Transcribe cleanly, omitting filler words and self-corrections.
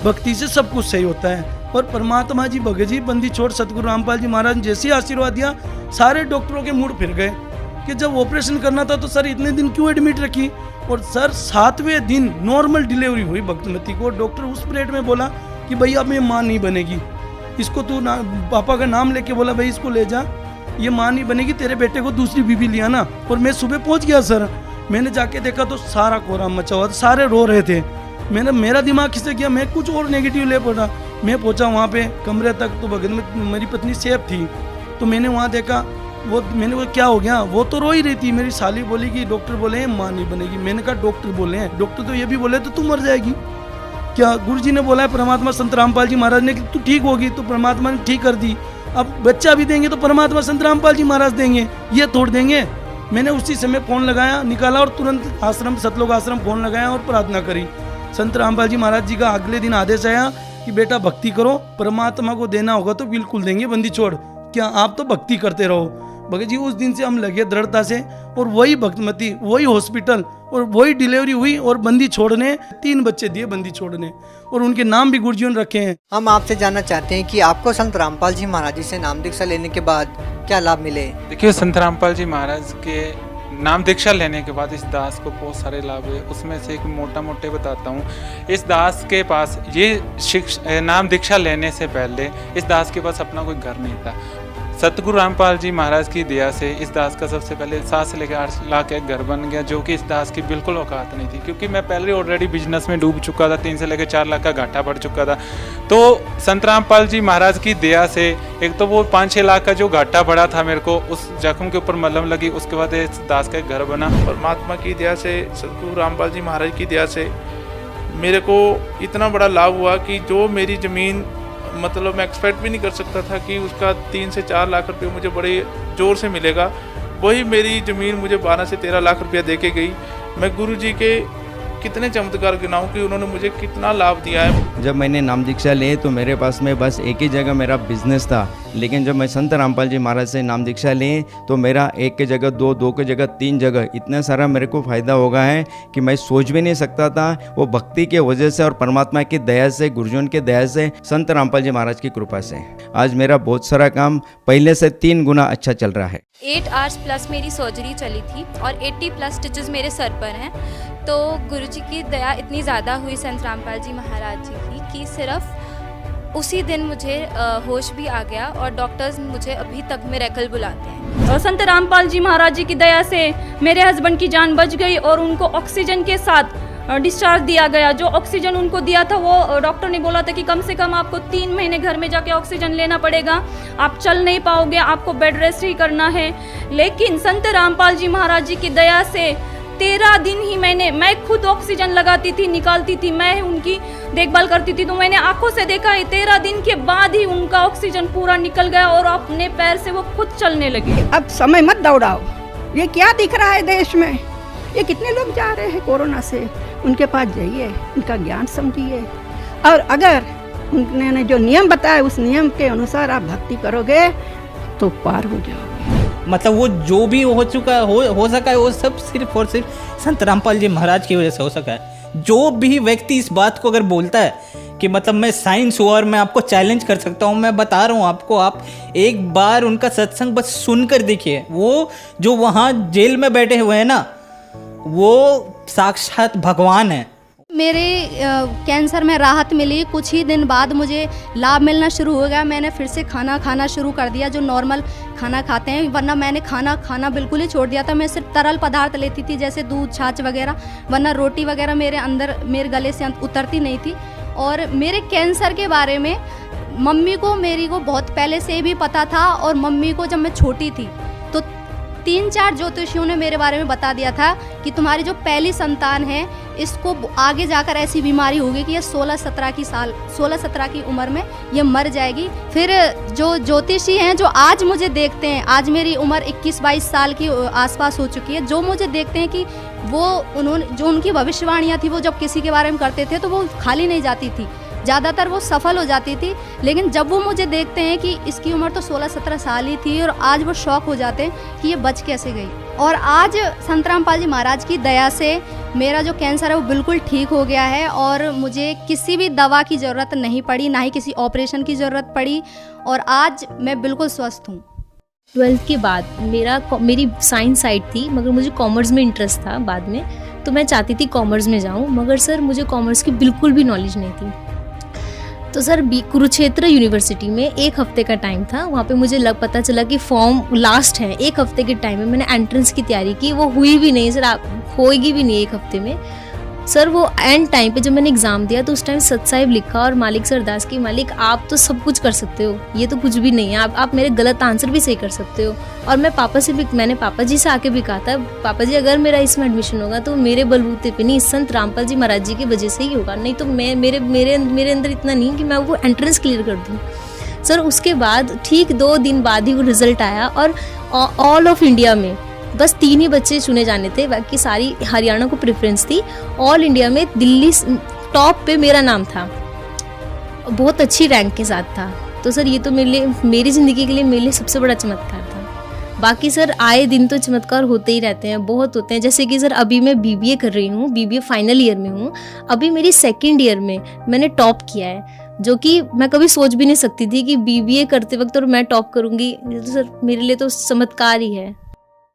भक्ति से सब कुछ सही होता है। और परमात्मा जी, भगत जी, बंदी छोड़ सतगुरु रामपाल जी महाराज ने जैसे आशीर्वाद दिया, सारे डॉक्टरों के मूड फिर गए कि जब ऑपरेशन करना था तो सर इतने दिन क्यों एडमिट रखी। और सर 7वें दिन नॉर्मल डिलीवरी हुई भक्तमती को। डॉक्टर उस पीरियड में बोला कि भाई अब ये माँ नहीं बनेगी, इसको तू पापा का नाम लेके बोला भाई इसको ले जा, ये माँ नहीं बनेगी, तेरे बेटे को दूसरी बीबी लिया ना। और मैं सुबह पहुंच गया सर, मैंने जाके देखा तो सारा कोहराम मचा हुआ था, सारे रो रहे थे। मेरा दिमाग खिसक गया, मैं कुछ और नेगेटिव ले पड़ा। मैं पहुंचा वहाँ पे कमरे तक तो भगत में मेरी पत्नी सेफ थी। तो मैंने वहाँ देखा, मैंने बोला क्या हो गया, वो तो रो ही रही थी। मेरी साली बोली कि डॉक्टर बोले हैं माँ नहीं बनेगी। मैंने कहा डॉक्टर बोले हैं, डॉक्टर तो ये भी बोले तो तू मर जाएगी। क्या गुरु जी ने बोला है परमात्मा संत रामपाल जी महाराज ने कि तू ठीक होगी, तो परमात्मा ने ठीक कर दी। अब बच्चा भी देंगे तो परमात्मा संत रामपाल जी महाराज देंगे, ये तोड़ देंगे। मैंने उसी समय फ़ोन लगाया, निकाला और तुरंत आश्रम सतलोक आश्रम फ़ोन लगाया और प्रार्थना करी। संत रामपाल जी महाराज जी का अगले दिन आदेश आया कि बेटा भक्ति करो, परमात्मा को देना होगा तो बिल्कुल देंगे, बंदी छोड़, क्या आप तो भक्ति करते रहो। भगत जी उस दिन से हम लगे दृढ़ता से, और वही भक्तमती, वही हॉस्पिटल और वही डिलीवरी हुई। और बंदी छोड़ने 3 बच्चे दिए बंदी छोड़ने, और उनके नाम भी गुरुजियों ने रखे हैं। हम आपसे जानना चाहते हैं कि आपको संत रामपाल जी महाराज जी से नाम दीक्षा लेने के बाद क्या लाभ मिले। देखिए, संत रामपाल जी महाराज के नाम दीक्षा लेने के बाद इस दास को बहुत सारे लाभ है। उसमें से एक मोटे बताता हूँ। इस दास के पास ये नाम दीक्षा लेने से पहले इस दास के पास अपना कोई घर नहीं था। सतगुरु रामपाल जी महाराज की दया से इस दास का सबसे पहले 7 से लेकर 8 लाख एक घर बन गया, जो कि इस दास की बिल्कुल औकात नहीं थी, क्योंकि मैं पहले ऑलरेडी बिजनेस में डूब चुका था। 3 से लेकर 4 लाख का घाटा पड़ चुका था। तो संत रामपाल जी महाराज की दया से एक तो वो 5-6 लाख का जो घाटा पड़ा था मेरे को, उस जख्म के ऊपर मलहम लगी, उसके बाद इस दास का एक घर बना। परमात्मा की दया से, सतगुरु रामपाल जी महाराज की दया से मेरे को इतना बड़ा लाभ हुआ कि जो मेरी ज़मीन, मतलब मैं एक्सपेक्ट भी नहीं कर सकता था कि उसका 3 से 4 लाख रुपये मुझे बड़े ज़ोर से मिलेगा। वही मेरी ज़मीन मुझे 12 से 13 लाख रुपया दे के गई। मैं गुरु जी के कितने चमत्कार गिनाऊं कि उन्होंने मुझे कितना लाभ दिया है। जब मैंने नाम दीक्षा ली तो मेरे पास में बस एक ही जगह मेरा बिजनेस था, लेकिन जब मैं संत रामपाल जी महाराज से नाम दीक्षा ली तो मेरा 1 की जगह 2, 2 की जगह 3 जगह इतना सारा मेरे को फ़ायदा हो गया है कि मैं सोच भी नहीं सकता था। वो भक्ति के वजह से और परमात्मा की दया से, गुरुजन की दया से, संत रामपाल जी महाराज की कृपा से आज मेरा बहुत सारा काम पहले से 3 गुना अच्छा चल रहा है। 8 आवर्स प्लस मेरी सर्जरी चली थी और 80 प्लस स्टिचेस मेरे सर पर हैं। तो गुरुजी की दया इतनी ज़्यादा हुई संत रामपाल जी महाराज जी की कि सिर्फ उसी दिन मुझे होश भी आ गया, और डॉक्टर्स मुझे अभी तक मिरेकल बुलाते हैं। और संत रामपाल जी महाराज जी की दया से मेरे हस्बैंड की जान बच गई और उनको ऑक्सीजन के साथ डिस्चार्ज दिया गया। जो ऑक्सीजन उनको दिया था वो डॉक्टर ने बोला था कि कम से कम आपको 3 महीने घर में जाके ऑक्सीजन लेना पड़ेगा, आप चल नहीं पाओगे, आपको बेड रेस्ट ही करना है। लेकिन संत रामपाल जी महाराज जी की दया से 13 दिन ही मैं खुद ऑक्सीजन लगाती थी, निकालती थी, मैं उनकी देखभाल करती थी। तो मैंने आंखों से देखा है 13 दिन के बाद ही उनका ऑक्सीजन पूरा निकल गया और अपने पैर से वो खुद चलने लगे। अब समय मत दौड़ाओ, ये क्या दिख रहा है देश में, ये कितने लोग जा रहे हैं कोरोना से, उनके पास जाइए, उनका ज्ञान समझिए, और अगर उन्होंने जो नियम बताया उस नियम के अनुसार आप भक्ति करोगे तो पार हो जाओगे। मतलब वो जो भी हो चुका हो सका है वो सब सिर्फ और सिर्फ संत रामपाल जी महाराज की वजह से हो सका है। जो भी व्यक्ति इस बात को अगर बोलता है कि मतलब मैं साइंस हूँ और मैं आपको चैलेंज कर सकता हूँ, मैं बता रहा हूँ आपको, आप एक बार उनका सत्संग बस सुनकर देखिए। वो जो वहाँ जेल में बैठे हुए हैं ना, वो साक्षात भगवान है। मेरे कैंसर में राहत मिली, कुछ ही दिन बाद मुझे लाभ मिलना शुरू हो गया। मैंने फिर से खाना खाना शुरू कर दिया, जो नॉर्मल खाना खाते हैं, वरना मैंने खाना बिल्कुल ही छोड़ दिया था। मैं सिर्फ तरल पदार्थ लेती थी जैसे दूध, छाछ वगैरह, वरना रोटी वगैरह मेरे गले से उतरती नहीं थी। और मेरे कैंसर के बारे में मम्मी को मेरी को बहुत पहले से भी पता था, और मम्मी को जब मैं छोटी थी तो 3-4 ज्योतिषियों ने मेरे बारे में बता दिया था कि तुम्हारी जो पहली संतान है इसको आगे जाकर ऐसी बीमारी होगी कि ये 16-17 की उम्र में ये मर जाएगी। फिर जो ज्योतिषी हैं जो आज मुझे देखते हैं, आज मेरी उम्र 21-22 साल की आसपास हो चुकी है, जो मुझे देखते हैं कि उन्होंने जो उनकी भविष्यवाणियाँ थी वो जब किसी के बारे में करते थे तो वो खाली नहीं जाती थी, ज़्यादातर वो सफल हो जाती थी। लेकिन जब वो मुझे देखते हैं कि इसकी उम्र तो 16-17 साल ही थी, और आज वो शौक हो जाते हैं कि ये बच कैसे गई। और आज संत रामपाल जी महाराज की दया से मेरा जो कैंसर है वो बिल्कुल ठीक हो गया है और मुझे किसी भी दवा की ज़रूरत नहीं पड़ी, ना ही किसी ऑपरेशन की ज़रूरत पड़ी और आज मैं बिल्कुल स्वस्थ हूँ। 12th के बाद मेरी साइंस साइड थी, मगर मुझे कॉमर्स में इंटरेस्ट था बाद में, तो मैं चाहती थी कॉमर्स में जाऊँ, मगर सर मुझे कॉमर्स की बिल्कुल भी नॉलेज नहीं थी। तो सर कुरुक्षेत्र यूनिवर्सिटी में 1 हफ्ते का टाइम था, वहाँ पे मुझे पता चला कि फॉर्म लास्ट है। 1 हफ्ते के टाइम में मैंने एंट्रेंस की तैयारी की, वो हुई भी नहीं सर, होएगी भी नहीं 1 हफ्ते में सर। वो एंड टाइम पे जब मैंने एग्ज़ाम दिया तो उस टाइम सतसाहिब लिखा और मालिक सर अरदास की, मालिक आप तो सब कुछ कर सकते हो, ये तो कुछ भी नहीं है, आप मेरे गलत आंसर भी सही कर सकते हो। और मैं मैंने पापा जी से आके भी कहा था, पापा जी अगर मेरा इसमें एडमिशन होगा तो मेरे बलबूते पे नहीं, संत रामपाल जी महाराज जी की वजह से ही होगा, नहीं तो मेरे अंदर इतना नहीं कि मैं वो एंट्रेंस क्लियर कर दूँ सर। उसके बाद ठीक 2 दिन बाद ही वो रिज़ल्ट आया और ऑल ऑफ इंडिया में बस 3 ही बच्चे चुने जाने थे, बाकी सारी हरियाणा को प्रेफरेंस थी। ऑल इंडिया में दिल्ली टॉप पे मेरा नाम था, बहुत अच्छी रैंक के साथ था। तो सर ये तो मेरी ज़िंदगी के लिए मेरे लिए सबसे बड़ा चमत्कार था। बाकी सर आए दिन तो चमत्कार होते ही रहते हैं, बहुत होते हैं। जैसे कि सर अभी मैं BBA कर रही हूँ, BBA फाइनल ईयर में हूँ, अभी मेरी 2nd ईयर में मैंने टॉप किया है, जो कि मैं कभी सोच भी नहीं सकती थी कि BBA करते वक्त और मैं टॉप करूँगी। तो सर मेरे लिए तो चमत्कार ही है।